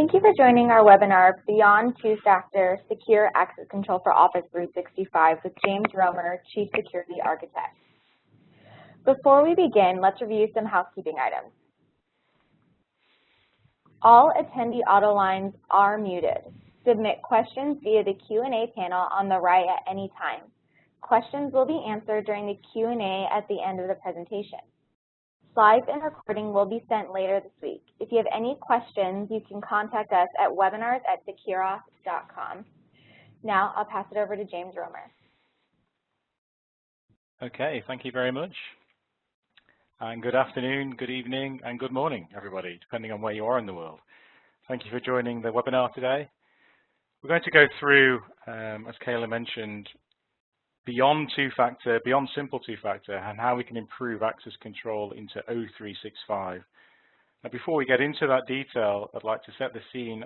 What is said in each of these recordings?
Thank you for joining our webinar, Beyond Two-Factor Secure Access Control for Office 365 with James Romer, Chief Security Architect. Before we begin, let's review some housekeeping items. All attendee auto lines are muted. Submit questions via the Q&A panel on the right at any time. Questions will be answered during the Q&A at the end of the presentation. Slides and recording will be sent later this week. If you have any questions, you can contact us at webinars@secureauth.com. Now I'll pass it over to James Romer. Okay, thank you very much. And good afternoon, good evening, and good morning, everybody, depending on where you are in the world. Thank you for joining the webinar today. We're going to go through, as Kayla mentioned, beyond two-factor, beyond simple two-factor, and how we can improve access control into O365. Now, before we get into that detail, I'd like to set the scene,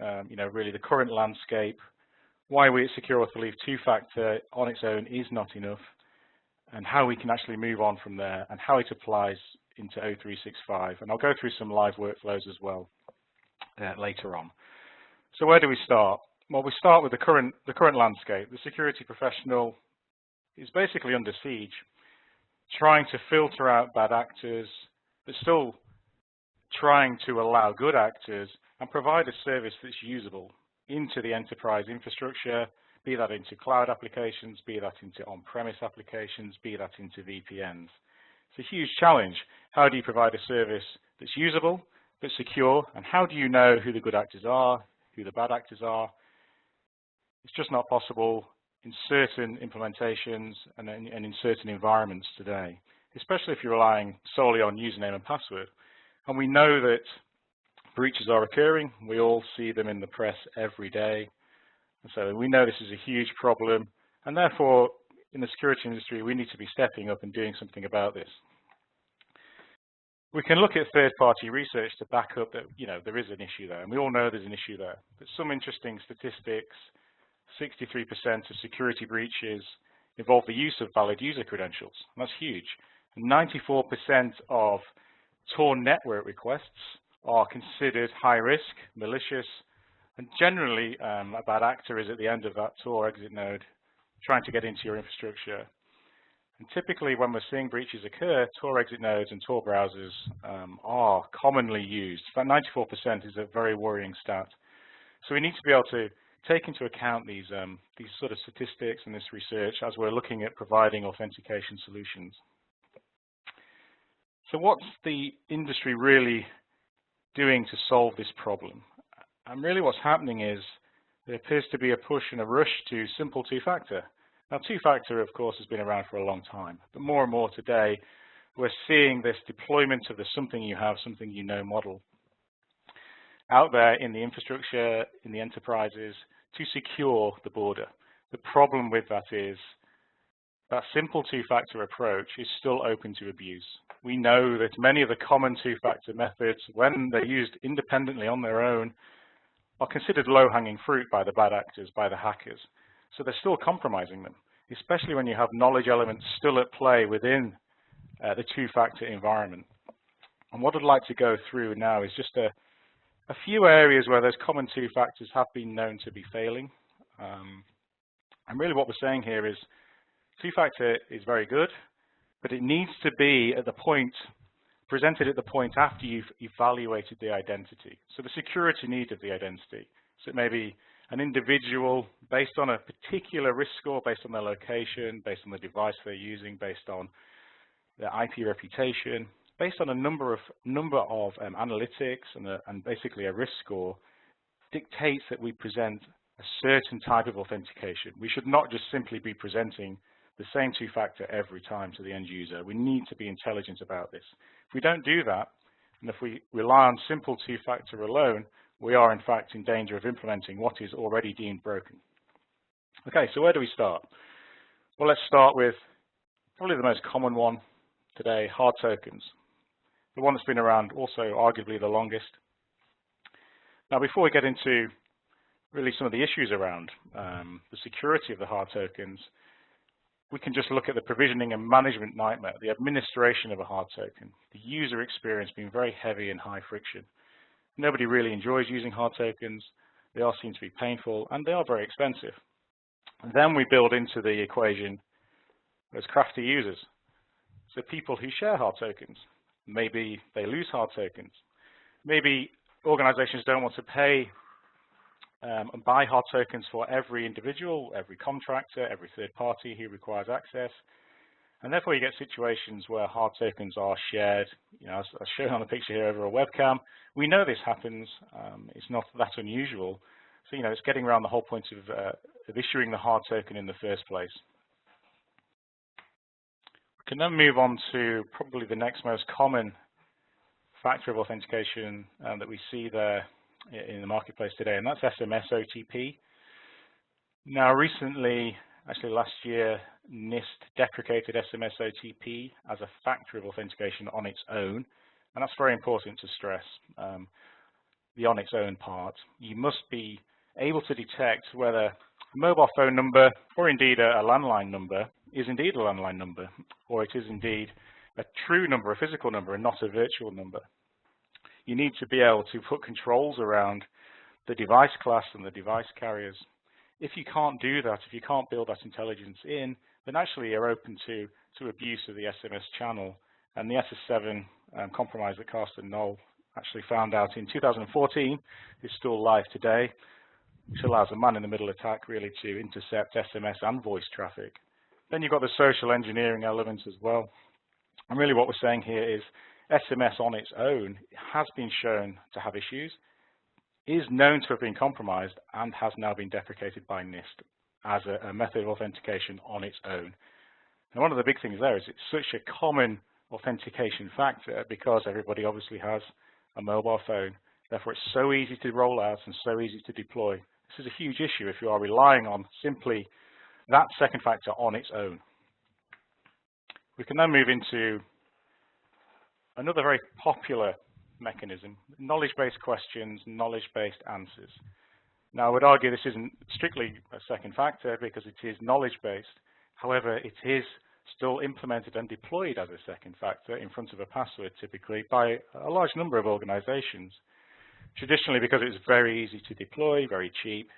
really the current landscape, why we at SecureAuth believe two-factor on its own is not enough, and how we can actually move on from there, and how it applies into O365. And I'll go through some live workflows as well later on. So where do we start? Well, we start with the current landscape. The security professional is basically under siege, trying to filter out bad actors, but still trying to allow good actors and provide a service that's usable into the enterprise infrastructure, be that into cloud applications, be that into on-premise applications, be that into VPNs. It's a huge challenge. How do you provide a service that's usable, but secure, and how do you know who the good actors are, who the bad actors are? It's just not possible in certain implementations and in certain environments today, especially if you're relying solely on username and password. And we know that breaches are occurring. We all see them in the press every day. And so we know this is a huge problem, and therefore, in the security industry, we need to be stepping up and doing something about this. We can look at third-party research to back up that, there is an issue there, and we all know there's an issue there. But some interesting statistics: 63% of security breaches involve the use of valid user credentials. And that's huge. 94% of Tor network requests are considered high risk, malicious, and generally a bad actor is at the end of that Tor exit node trying to get into your infrastructure. And typically when we're seeing breaches occur, Tor exit nodes and Tor browsers are commonly used. In fact, 94% is a very worrying stat. So we need to be able to take into account these sort of statistics and this research as we're looking at providing authentication solutions. So what's the industry really doing to solve this problem? And really what's happening is there appears to be a push and a rush to simple two-factor. Now, two-factor, of course, has been around for a long time, but more and more today, we're seeing this deployment of the something you have, something you know model out there in the infrastructure, in the enterprises, to secure the border. The problem with that is that simple two-factor approach is still open to abuse. We know that many of the common two-factor methods, when they're used independently on their own, are considered low-hanging fruit by the bad actors, by the hackers. So they're still compromising them, especially when you have knowledge elements still at play within the two-factor environment. And what I'd like to go through now is just a few areas where those common two factors have been known to be failing. And really what we're saying here is two-factor is very good, but it needs to be at the point, presented at the point after you've evaluated the identity. So the security need of the identity. So it may be an individual based on a particular risk score, based on their location, based on the device they're using, based on their IP reputation, based on a number of analytics and basically a risk score, dictates that we present a certain type of authentication. We should not just simply be presenting the same two-factor every time to the end user. We need to be intelligent about this. If we don't do that, and if we rely on simple two-factor alone, we are in fact in danger of implementing what is already deemed broken. Okay, so where do we start? Well, let's start with probably the most common one today, hard tokens. The one that's been around also arguably the longest. Now, before we get into really some of the issues around the security of the hard tokens, we can just look at the provisioning and management nightmare, the administration of a hard token, the user experience being very heavy and high friction. Nobody really enjoys using hard tokens. They all seem to be painful, and they are very expensive. And then we build into the equation those crafty users. So people who share hard tokens. Maybe they lose hard tokens. Maybe organizations don't want to pay and buy hard tokens for every individual, every contractor, every third party who requires access. And therefore you get situations where hard tokens are shared, as shown on the picture here over a webcam. We know this happens, it's not that unusual. So it's getting around the whole point of issuing the hard token in the first place. We can then move on to probably the next most common factor of authentication that we see there in the marketplace today, and that's SMS OTP. Now recently, actually last year, NIST deprecated SMS OTP as a factor of authentication on its own, and that's very important to stress, the on its own part. You must be able to detect whether a mobile phone number or indeed a landline number is indeed a landline number, or it is indeed a true number, a physical number, and not a virtual number. You need to be able to put controls around the device class and the device carriers. If you can't do that, if you can't build that intelligence in, then actually you're open to abuse of the SMS channel. And the SS7 compromise that Carsten Knoll actually found out in 2014 is still live today, which allows a man-in-the-middle attack really to intercept SMS and voice traffic. Then you've got the social engineering element as well. And really what we're saying here is SMS on its own has been shown to have issues, is known to have been compromised, and has now been deprecated by NIST as a method of authentication on its own. And one of the big things there is it's such a common authentication factor because everybody obviously has a mobile phone. Therefore, it's so easy to roll out and so easy to deploy. This is a huge issue if you are relying on simply that second factor on its own. We can then move into another very popular mechanism, knowledge-based questions, knowledge-based answers. Now, I would argue this isn't strictly a second factor because it is knowledge-based. However, it is still implemented and deployed as a second factor in front of a password, typically, by a large number of organizations. Traditionally, because it's very easy to deploy, very cheap.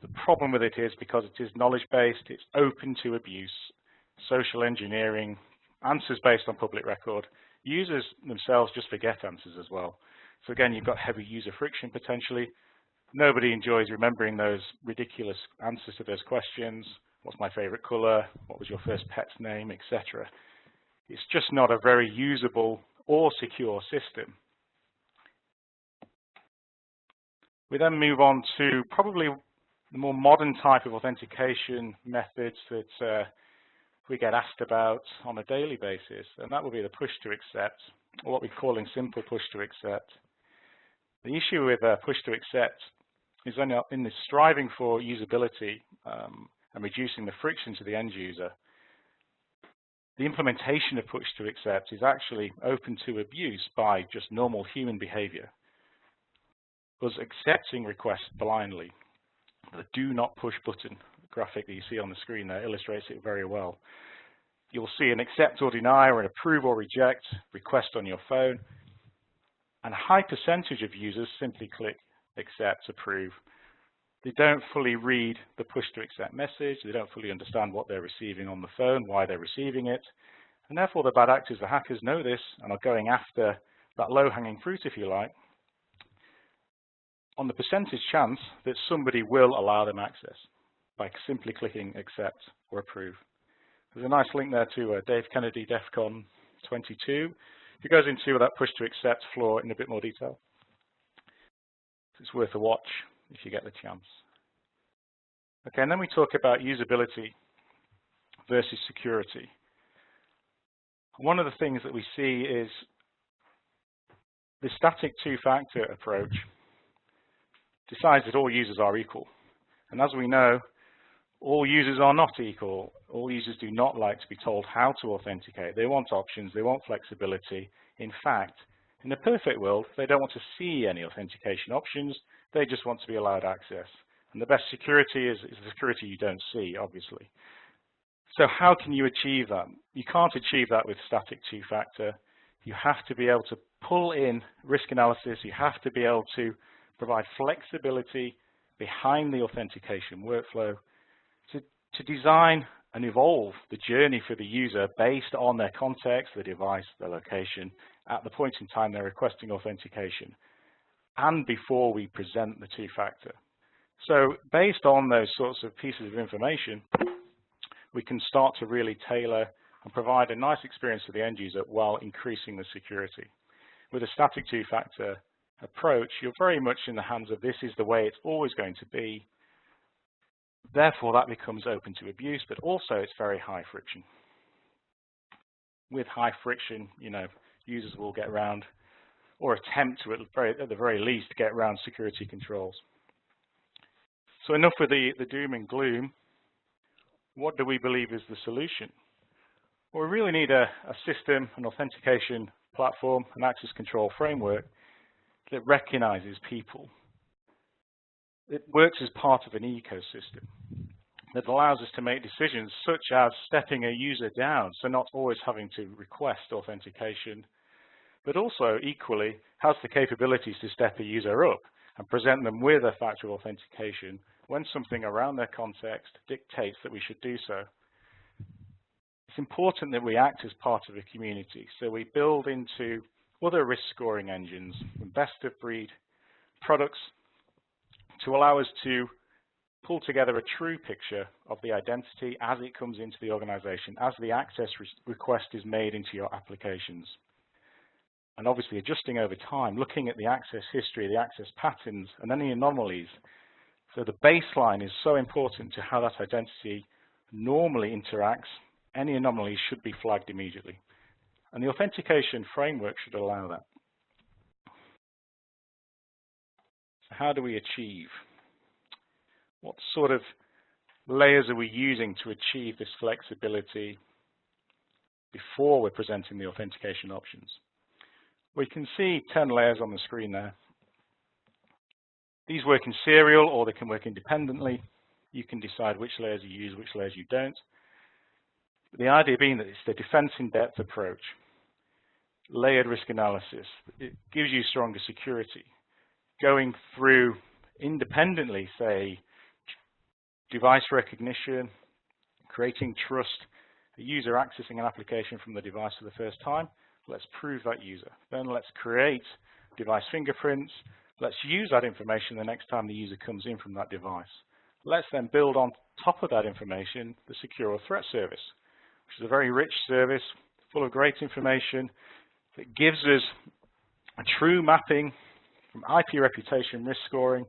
The problem with it is because it is knowledge-based, it's open to abuse, social engineering, answers based on public record. Users themselves just forget answers as well. So again, you've got heavy user friction potentially. Nobody enjoys remembering those ridiculous answers to those questions. What's my favorite color? What was your first pet's name, etc. It's just not a very usable or secure system. We then move on to probably the more modern type of authentication methods that we get asked about on a daily basis, and that will be the push to accept, or what we're calling simple push to accept. The issue with push to accept is in this striving for usability and reducing the friction to the end user. The implementation of push to accept is actually open to abuse by just normal human behavior. Because accepting requests blindly, the do not push button graphic that you see on the screen there illustrates it very well. You'll see an accept or deny or an approve or reject request on your phone, and a high percentage of users simply click accept, approve. They don't fully read the push to accept message, they don't fully understand what they're receiving on the phone, why they're receiving it, and therefore the bad actors, the hackers, know this and are going after that low-hanging fruit, if you like, on the percentage chance that somebody will allow them access by simply clicking accept or approve. There's a nice link there to Dave Kennedy, DEF CON 22. It goes into that push to accept flaw in a bit more detail. It's worth a watch if you get the chance. Okay, and then we talk about usability versus security. One of the things that we see is the static two-factor approach decides that all users are equal. And as we know, all users are not equal. All users do not like to be told how to authenticate. They want options, they want flexibility. In fact, in a perfect world, they don't want to see any authentication options, they just want to be allowed access. And the best security is the security you don't see, obviously. So how can you achieve that? You can't achieve that with static two-factor. You have to be able to pull in risk analysis. You have to be able to provide flexibility behind the authentication workflow to design and evolve the journey for the user based on their context, the device, their location, at the point in time they're requesting authentication, and before we present the two-factor. So based on those sorts of pieces of information, we can start to really tailor and provide a nice experience for the end user while increasing the security. With a static two-factor approach, you're very much in the hands of this is the way it's always going to be. Therefore, that becomes open to abuse, but also it's very high friction. With high friction, users will get around or attempt to, at the very least, get around security controls. So enough with the doom and gloom. What do we believe is the solution? Well, we really need a system, an authentication platform, an access control framework that recognizes people. It works as part of an ecosystem that allows us to make decisions such as stepping a user down, so not always having to request authentication, but also equally has the capabilities to step a user up and present them with a factor of authentication when something around their context dictates that we should do so. It's important that we act as part of a community, so we build into other risk scoring engines and best of breed products to allow us to pull together a true picture of the identity as it comes into the organization, as the access request is made into your applications. And obviously adjusting over time, looking at the access history, the access patterns, and any anomalies. So the baseline is so important to how that identity normally interacts. Any anomalies should be flagged immediately. And the authentication framework should allow that. So how do we achieve? What sort of layers are we using to achieve this flexibility before we're presenting the authentication options? We can see 10 layers on the screen there. These work in serial or they can work independently. You can decide which layers you use, which layers you don't. The idea being that it's the defense in depth approach, layered risk analysis. It gives you stronger security. Going through independently, say, device recognition, creating trust, a user accessing an application from the device for the first time, let's prove that user. Then let's create device fingerprints. Let's use that information the next time the user comes in from that device. Let's then build on top of that information the SecureAuth threat service, which is a very rich service full of great information that gives us a true mapping from IP reputation risk scoring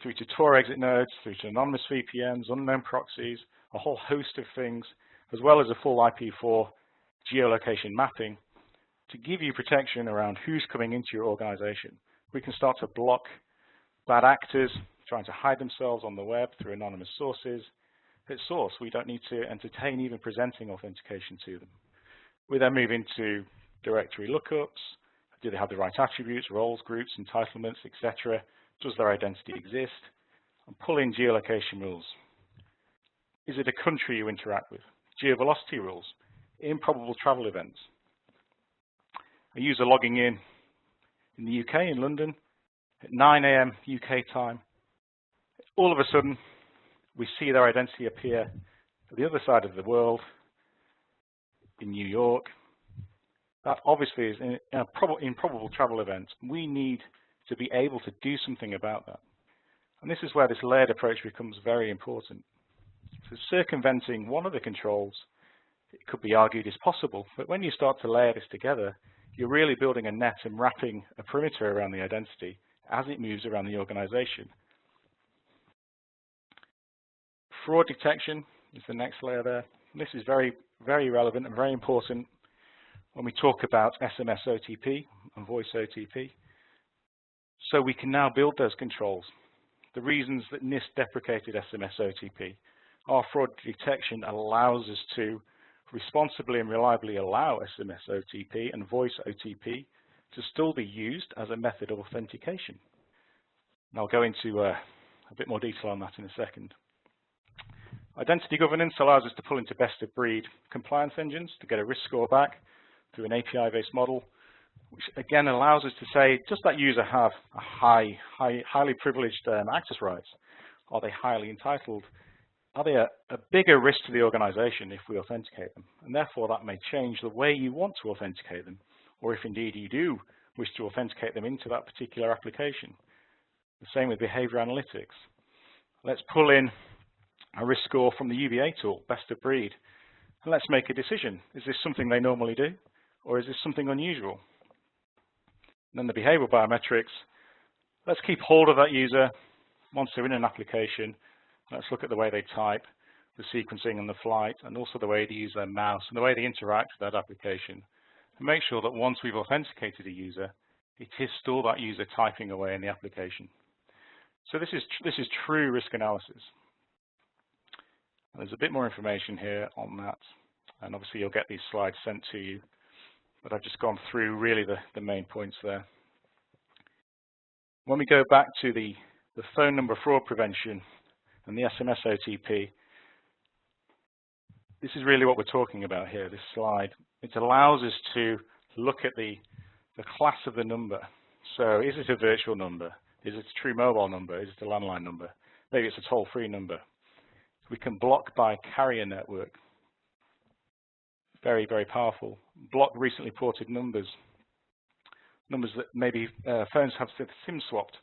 through to Tor exit nodes, through to anonymous VPNs, unknown proxies, a whole host of things, as well as a full IP4 geolocation mapping to give you protection around who's coming into your organization. We can start to block bad actors trying to hide themselves on the web through anonymous sources. At source, we don't need to entertain even presenting authentication to them. We then move into directory lookups. Do they have the right attributes, roles, groups, entitlements, etc.? Does their identity exist? And pull in geolocation rules. Is it a country you interact with? Geovelocity rules, improbable travel events. A user logging in the UK, in London, at 9 AM UK time. All of a sudden, we see their identity appear at the other side of the world, in New York. That obviously is an improbable travel event. We need to be able to do something about that. And this is where this layered approach becomes very important. So circumventing one of the controls, it could be argued is possible, but when you start to layer this together, you're really building a net and wrapping a perimeter around the identity as it moves around the organization. Fraud detection is the next layer there. And this is very, very relevant and very important when we talk about SMS OTP and voice OTP. So we can now build those controls. The reasons that NIST deprecated SMS OTP, our fraud detection allows us to responsibly and reliably allow SMS OTP and voice OTP to still be used as a method of authentication. And I'll go into a bit more detail on that in a second. Identity governance allows us to pull into best of breed compliance engines to get a risk score back through an API-based model. which again allows us to say, does that user have a highly privileged access rights? Are they highly entitled? Are they a bigger risk to the organization if we authenticate them? And therefore, that may change the way you want to authenticate them, or if indeed you do wish to authenticate them into that particular application. The same with behavior analytics. Let's pull in a risk score from the UVA tool, best of breed, and let's make a decision. Is this something they normally do, or is this something unusual? And then the behavioral biometrics, let's keep hold of that user once they're in an application. Let's look at the way they type, the sequencing and the flight, and also the way they use their mouse and the way they interact with that application. And make sure that once we've authenticated a user, it is still that user typing away in the application. So this is true risk analysis. There's a bit more information here on that, and obviously you'll get these slides sent to you, but I've just gone through really the main points there. When we go back to the phone number fraud prevention and the SMS OTP, this is really what we're talking about here, this slide. It allows us to look at the class of the number. So is it a virtual number? Is it a true mobile number? Is it a landline number? Maybe it's a toll-free number. We can block by carrier network. Very, very powerful. Block recently ported numbers. Numbers that maybe phones have SIM swapped.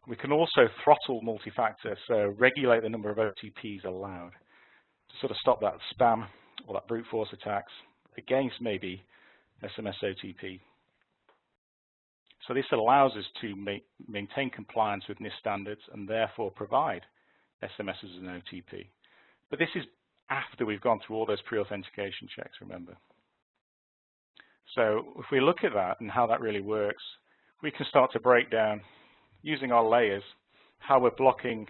We can also throttle multi-factor, so regulate the number of OTPs allowed to sort of stop that spam or that brute force attacks against maybe SMS OTP. So this allows us to maintain compliance with NIST standards and therefore provide SMS as an OTP. But this is after we've gone through all those pre-authentication checks, remember. So if we look at that and how that really works, we can start to break down, using our layers, how we're blocking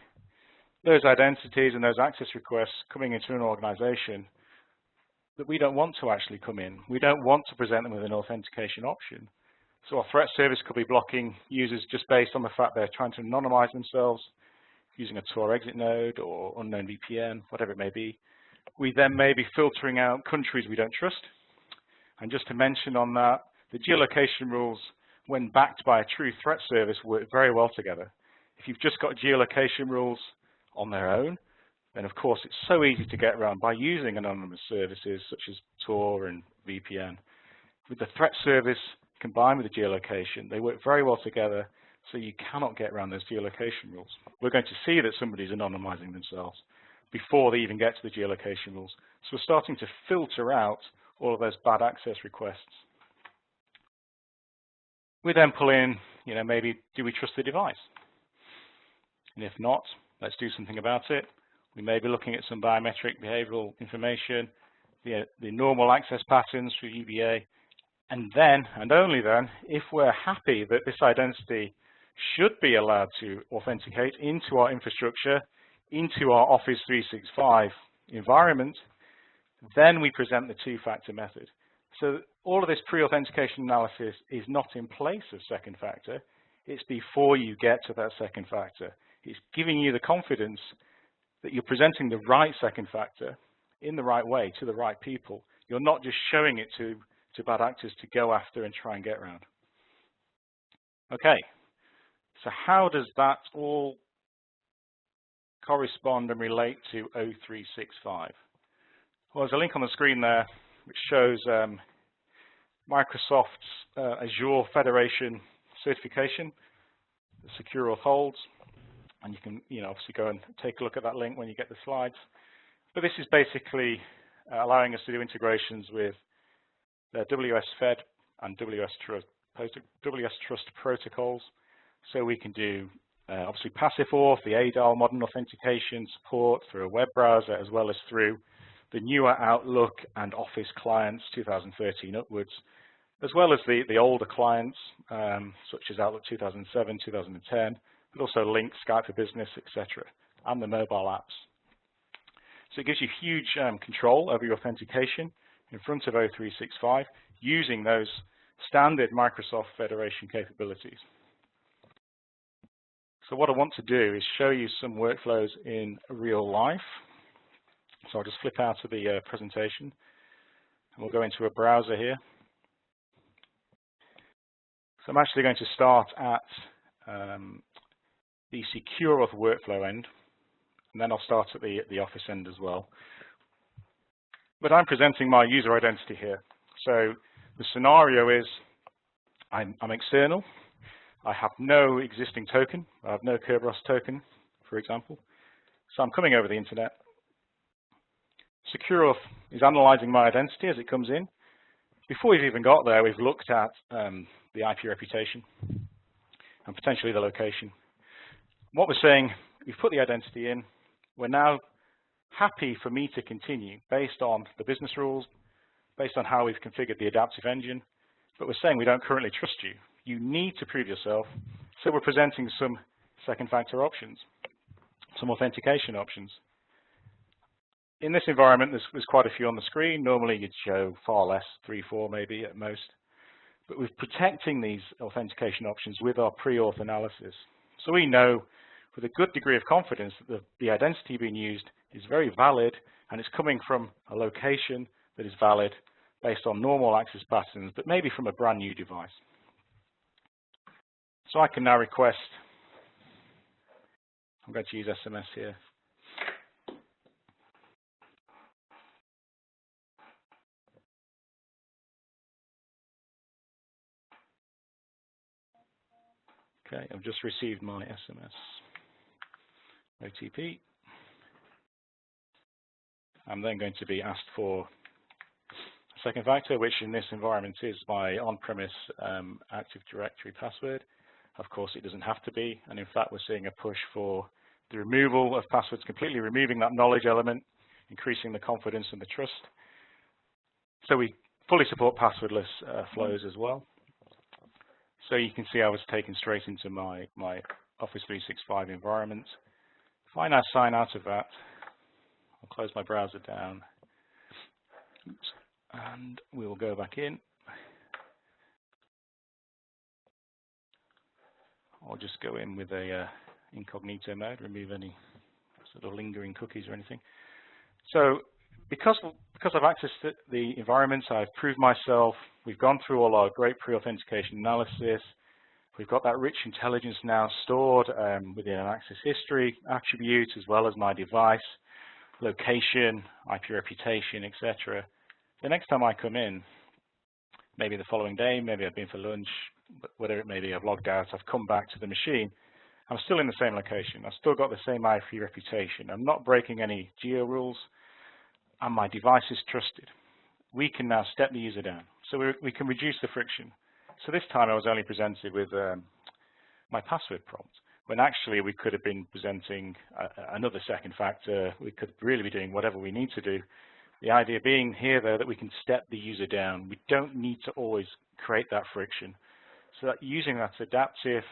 those identities and those access requests coming into an organization that we don't want to actually come in. We don't want to present them with an authentication option. So our threat service could be blocking users just based on the fact they're trying to anonymize themselves using a Tor exit node or unknown VPN, whatever it may be. We then may be filtering out countries we don't trust. And just to mention on that, the geolocation rules, when backed by a true threat service, work very well together. If you've just got geolocation rules on their own, then of course it's so easy to get around by using anonymous services such as Tor and VPN. With the threat service combined with the geolocation, they work very well together, so you cannot get around those geolocation rules. We're going to see that somebody's anonymizing themselves before they even get to the geolocation rules. So we're starting to filter out all of those bad access requests. We then pull in, maybe do we trust the device? And if not, let's do something about it. We may be looking at some biometric behavioral information, the normal access patterns through UVA, and then, and only then, if we're happy that this identity should be allowed to authenticate into our infrastructure, into our Office 365 environment, then we present the two-factor method. So all of this pre-authentication analysis is not in place of second factor. It's before you get to that second factor. It's giving you the confidence that you're presenting the right second factor in the right way to the right people. You're not just showing it to bad actors to go after and try and get around. Okay, so how does that all correspond and relate to O365? Well, there's a link on the screen there which shows Microsoft's Azure Federation certification that SecureAuth holds. And you can obviously go and take a look at that link when you get the slides. But this is basically allowing us to do integrations with the WS Fed and WS Trust protocols. So we can do obviously passive auth, the ADAL, modern authentication support through a web browser, as well as through the newer Outlook and Office clients 2013 upwards, as well as the older clients such as Outlook 2007, 2010, but also Link, Skype for Business, etc., and the mobile apps. So it gives you huge control over your authentication in front of O365 using those standard Microsoft Federation capabilities. So what I want to do is show you some workflows in real life. So I'll just flip out of the presentation, and we'll go into a browser here. So I'm actually going to start at the SecureAuth workflow end, and then I'll start at the Office end as well. But I'm presenting my user identity here. So the scenario is I'm external. I have no existing token. I have no Kerberos token, for example. So I'm coming over the internet. SecureAuth is analyzing my identity as it comes in. Before we've even got there, we've looked at the IP reputation and potentially the location. What we're saying, we've put the identity in. We're now happy for me to continue based on the business rules, based on how we've configured the adaptive engine, but we're saying we don't currently trust you. You need to prove yourself, so we're presenting some second factor options, some authentication options. In this environment, there's quite a few on the screen. Normally you'd show far less, 3, 4 maybe at most, but we're protecting these authentication options with our pre-auth analysis. So we know with a good degree of confidence that the identity being used is very valid and it's coming from a location that is valid based on normal access patterns, but maybe from a brand new device. So I can now request, I'm going to use SMS here. Okay, I've just received my SMS OTP. I'm then going to be asked for a second factor, which in this environment is my on-premise Active Directory password. Of course, it doesn't have to be, and in fact, we're seeing a push for the removal of passwords, completely removing that knowledge element, increasing the confidence and the trust. So we fully support passwordless flows as well. So you can see I was taken straight into my Office 365 environment. If I now sign out of that, I'll close my browser down. Oops. And we will go back in. I'll just go in with a incognito mode, remove any sort of lingering cookies or anything. So because I've accessed the environment, I've proved myself, we've gone through all our great pre-authentication analysis, we've got that rich intelligence now stored within an access history attribute, as well as my device, location, IP reputation, etc. The next time I come in, maybe the following day, maybe I've been for lunch, whatever it may be, I've logged out, I've come back to the machine, I'm still in the same location, I've still got the same IP reputation, I'm not breaking any geo rules, and my device is trusted. We can now step the user down, so we can reduce the friction. So this time I was only presented with my password prompt, when actually we could have been presenting another second factor, we could really be doing whatever we need to do. The idea being here, though, that we can step the user down. We don't need to always create that friction. So that using that adaptive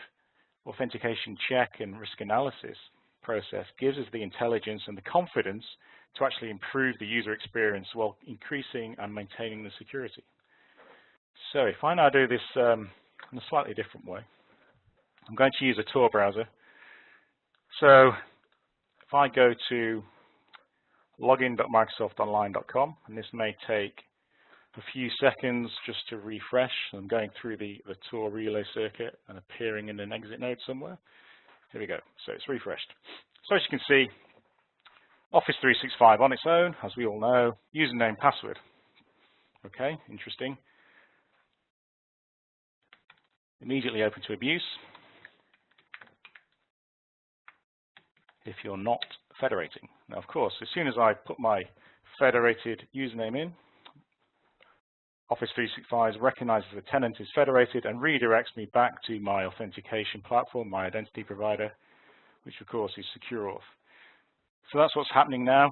authentication check and risk analysis process gives us the intelligence and the confidence to actually improve the user experience while increasing and maintaining the security. So if I now do this in a slightly different way, I'm going to use a Tor browser. So if I go to login.microsoftonline.com, and this may take a few seconds just to refresh. I'm going through the Tor relay circuit and appearing in an exit node somewhere. Here we go. So it's refreshed. So as you can see, Office 365 on its own, as we all know, username, password. Okay, interesting. Immediately open to abuse if you're not federating. Now, of course, as soon as I put my federated username in, Office 365 recognizes the tenant is federated and redirects me back to my authentication platform, my identity provider, which of course is SecureAuth. So that's what's happening now.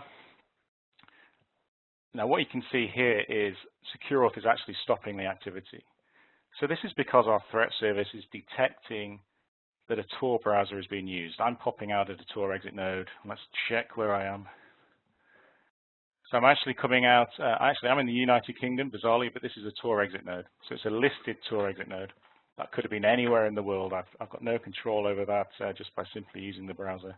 Now what you can see here is SecureAuth is actually stopping the activity. So this is because our threat service is detecting that a Tor browser is being used. I'm popping out of the Tor exit node. Let's check where I am. So I'm actually coming out, I'm in the United Kingdom, bizarrely, but this is a Tor exit node. So it's a listed Tor exit node. That could have been anywhere in the world. I've got no control over that just by simply using the browser.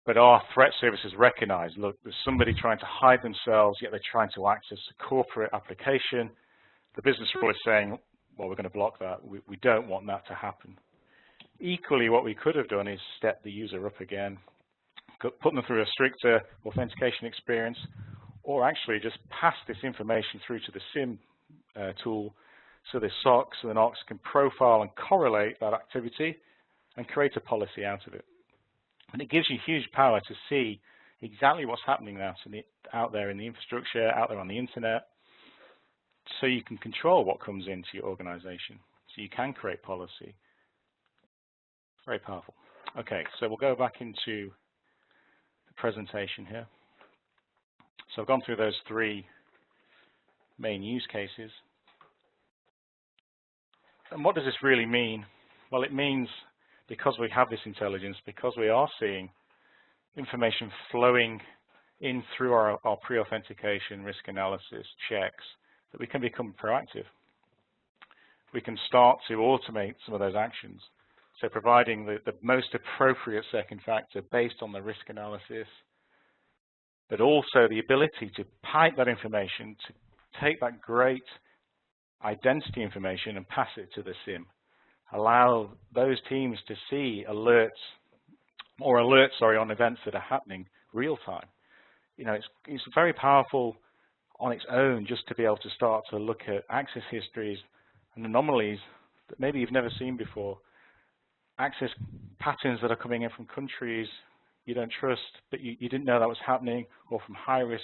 But our threat service has recognized, look, there's somebody trying to hide themselves, yet they're trying to access a corporate application. The business rule is saying, well, we're going to block that. We don't want that to happen. Equally, what we could have done is step the user up again, put them through a stricter authentication experience, or actually just pass this information through to the SIM tool so the SOCs and the NOCs can profile and correlate that activity and create a policy out of it. And it gives you huge power to see exactly what's happening out there in the infrastructure, out there on the internet, so you can control what comes into your organization. So you can create policy. Very powerful. Okay, so we'll go back into the presentation here. So I've gone through those 3 main use cases. And what does this really mean? Well, it means because we have this intelligence, because we are seeing information flowing in through our pre-authentication risk analysis checks, that we can become proactive. We can start to automate some of those actions. So providing the most appropriate second factor based on the risk analysis, but also the ability to pipe that information, to take that great identity information and pass it to the SIM. Allow those teams to see alerts on events that are happening real time. You know, it's very powerful on its own just to be able to start to look at access histories and anomalies that maybe you've never seen before. Access patterns that are coming in from countries you don't trust, but you didn't know that was happening, or from high-risk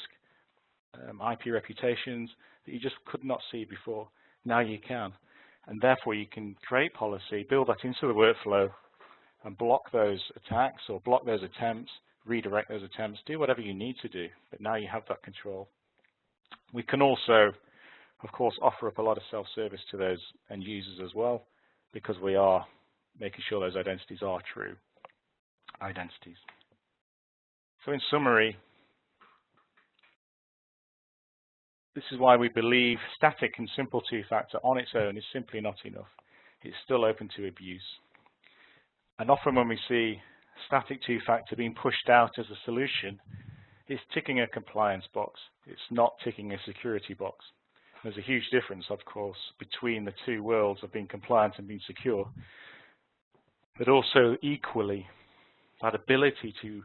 IP reputations that you just could not see before. Now you can. And therefore, you can create policy, build that into the workflow, and block those attacks or block those attempts, redirect those attempts, do whatever you need to do. But now you have that control. We can also, of course, offer up a lot of self-service to those end users as well, because we are making sure those identities are true identities. So in summary, this is why we believe static and simple two-factor on its own is simply not enough. It's still open to abuse. And often when we see static two-factor being pushed out as a solution, it's ticking a compliance box. It's not ticking a security box. There's a huge difference, of course, between the two worlds of being compliant and being secure. But also equally, that ability to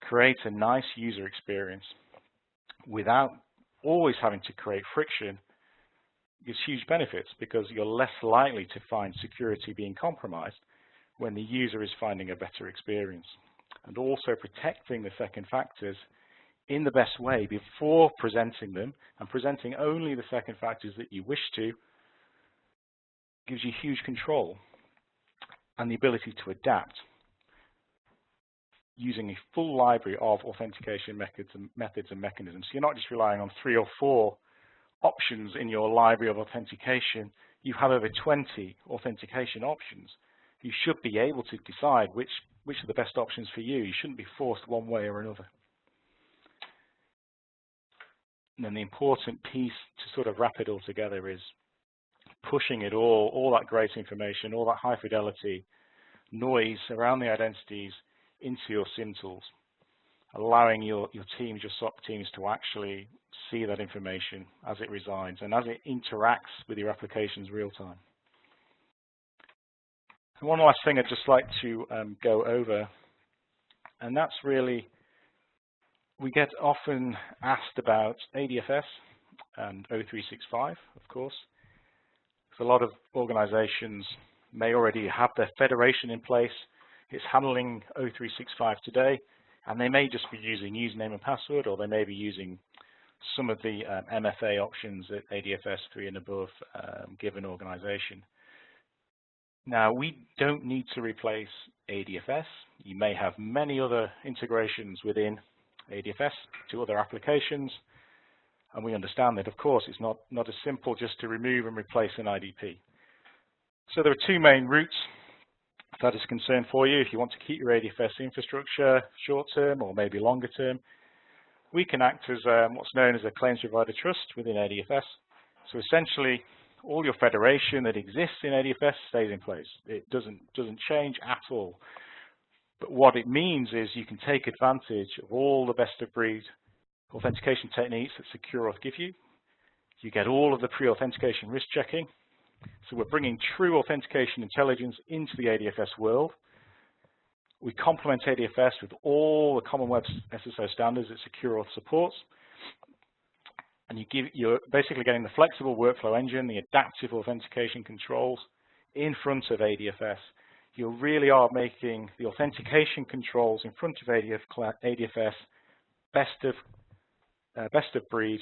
create a nice user experience without always having to create friction gives huge benefits, because you're less likely to find security being compromised when the user is finding a better experience. And also protecting the second factors in the best way before presenting them, and presenting only the second factors that you wish to, gives you huge control and the ability to adapt using a full library of authentication methods and mechanisms. So you're not just relying on 3 or 4 options in your library of authentication. You have over 20 authentication options. You should be able to decide which are the best options for you. You shouldn't be forced one way or another. And then the important piece to sort of wrap it all together is pushing it all that great information, all that high fidelity noise around the identities into your SIM tools, allowing your teams, your SOC teams, to actually see that information as it resides and as it interacts with your applications real time. And one last thing I'd just like to go over, and that's really, we get often asked about ADFS and O365, of course. A lot of organizations may already have their federation in place. It's handling O365 today, and they may just be using username and password, or they may be using some of the MFA options at ADFS 3 and above given organization. Now, we don't need to replace ADFS. You may have many other integrations within ADFS to other applications, and we understand that, of course, it's not as simple just to remove and replace an IDP. So there are 2 main routes that is concerned for you. If you want to keep your ADFS infrastructure short-term or maybe longer-term, we can act as what's known as a claims provider trust within ADFS. So essentially, all your federation that exists in ADFS stays in place. It doesn't change at all. But what it means is you can take advantage of all the best-of-breed authentication techniques that SecureAuth give you. You get all of the pre-authentication risk checking So we're bringing true authentication intelligence into the ADFS world. We complement ADFS with all the common web SSO standards that SecureAuth supports. And you're basically getting the flexible workflow engine, the adaptive authentication controls in front of ADFS. You really are making the authentication controls in front of ADFS best of breed,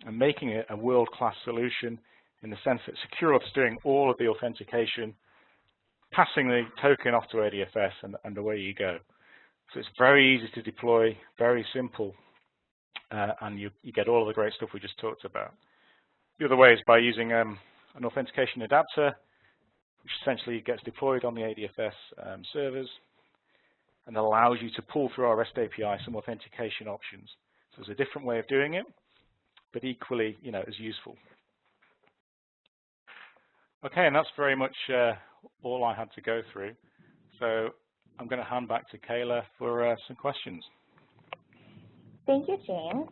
and making it a world-class solution in the sense that SecureAuth is doing all of the authentication, passing the token off to ADFS, and away you go. So it's very easy to deploy, very simple, and you get all of the great stuff we just talked about. The other way is by using an authentication adapter, which essentially gets deployed on the ADFS servers and allows you to pull through our REST API some authentication options. So there's a different way of doing it, but equally, as useful. Okay, and that's very much all I had to go through. So I'm going to hand back to Kayla for some questions. Thank you, James.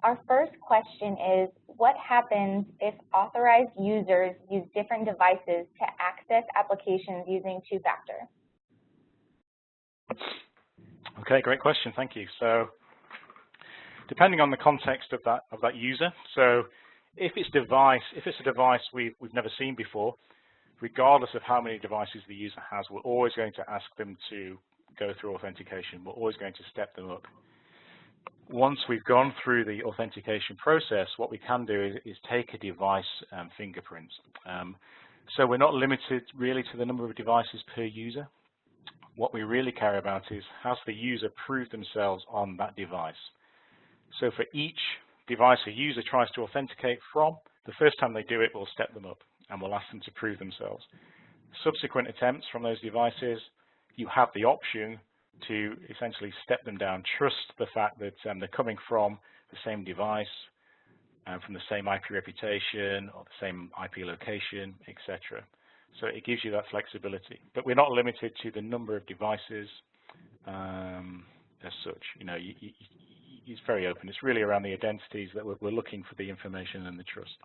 Our first question is, what happens if authorized users use different devices to access applications using two-factor? Okay, great question, thank you. So depending on the context of that user, so if it's a device we've never seen before, regardless of how many devices the user has, we're always going to ask them to go through authentication. We're always going to step them up. Once we've gone through the authentication process, what we can do is take a device fingerprint. So we're not limited really to the number of devices per user. What we really care about is, has the user proved themselves on that device? So for each device a user tries to authenticate from, the first time they do it, we'll step them up and we'll ask them to prove themselves. Subsequent attempts from those devices, you have the option to essentially step them down, trust the fact that they're coming from the same device, from the same IP reputation or the same IP location, etc. So it gives you that flexibility. But we're not limited to the number of devices as such. It's very open. It's really around the identities that we're looking for the information and the trust.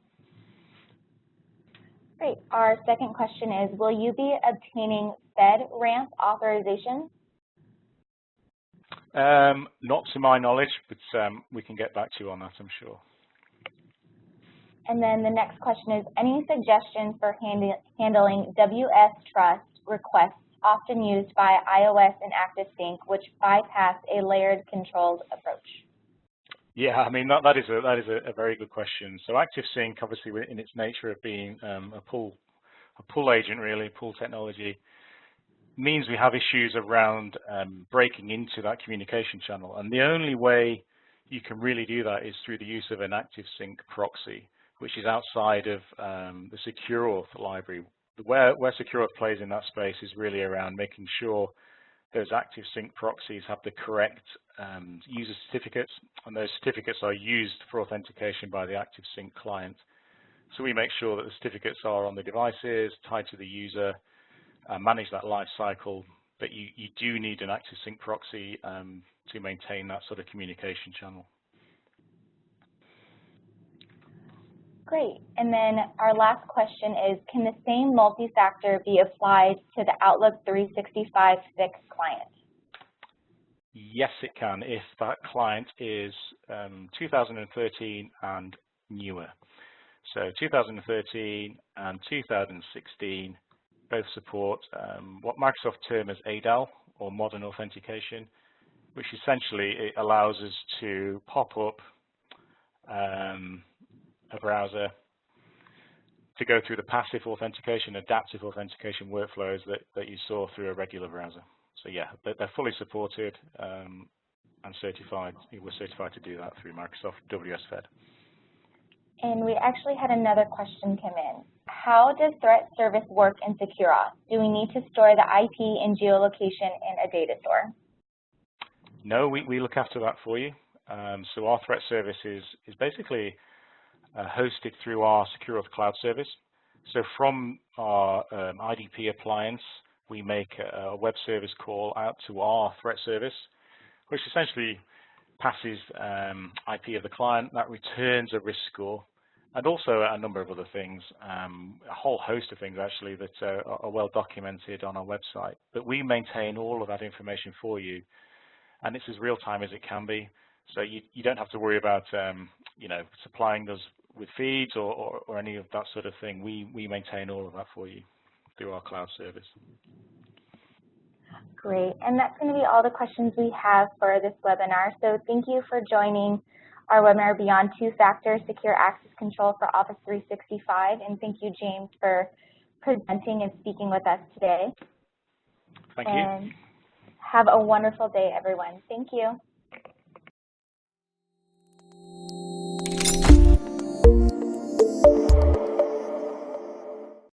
Great. Our second question is, will you be obtaining FedRAMP authorization? Not to my knowledge, but we can get back to you on that, I'm sure. And then the next question is, any suggestions for handling WS Trust requests often used by iOS and ActiveSync, which bypass a layered controls approach? Yeah, I mean, that is a very good question. So ActiveSync, obviously, in its nature of being a pull agent, really, pull technology, means we have issues around breaking into that communication channel. And the only way you can really do that is through the use of an ActiveSync proxy, which is outside of the SecureAuth library. Where SecureAuth plays in that space is really around making sure those ActiveSync proxies have the correct user certificates, and those certificates are used for authentication by the ActiveSync client. So we make sure that the certificates are on the devices, tied to the user, manage that life cycle, but you do need an ActiveSync proxy to maintain that sort of communication channel. Great. And then our last question is, can the same multi-factor be applied to the Outlook 365 fixed client? Yes, it can, if that client is 2013 and newer. So 2013 and 2016 both support what Microsoft term as ADAL, or modern authentication, which essentially it allows us to pop up a browser to go through the passive authentication, adaptive authentication workflows that you saw through a regular browser. So yeah, they're fully supported and certified. We're certified to do that through Microsoft WSFed. And we actually had another question come in. How does threat service work in SecureAuth? Do we need to store the IP and geolocation in a data store? No, we look after that for you. So our threat service is basically hosted through our SecureAuth cloud service. So from our IDP appliance, we make a web service call out to our threat service, which essentially passes IP of the client, that returns a risk score, and also a number of other things, a whole host of things actually that are well documented on our website. But we maintain all of that information for you, and it's as real time as it can be. So you don't have to worry about supplying us with feeds or any of that sort of thing. We maintain all of that for you through our cloud service. Great, and that's going to be all the questions we have for this webinar. So thank you for joining our webinar Beyond Two-Factor Secure Access Control for Office 365, and thank you, James, for presenting and speaking with us today. Thank you. And have a wonderful day, everyone. Thank you.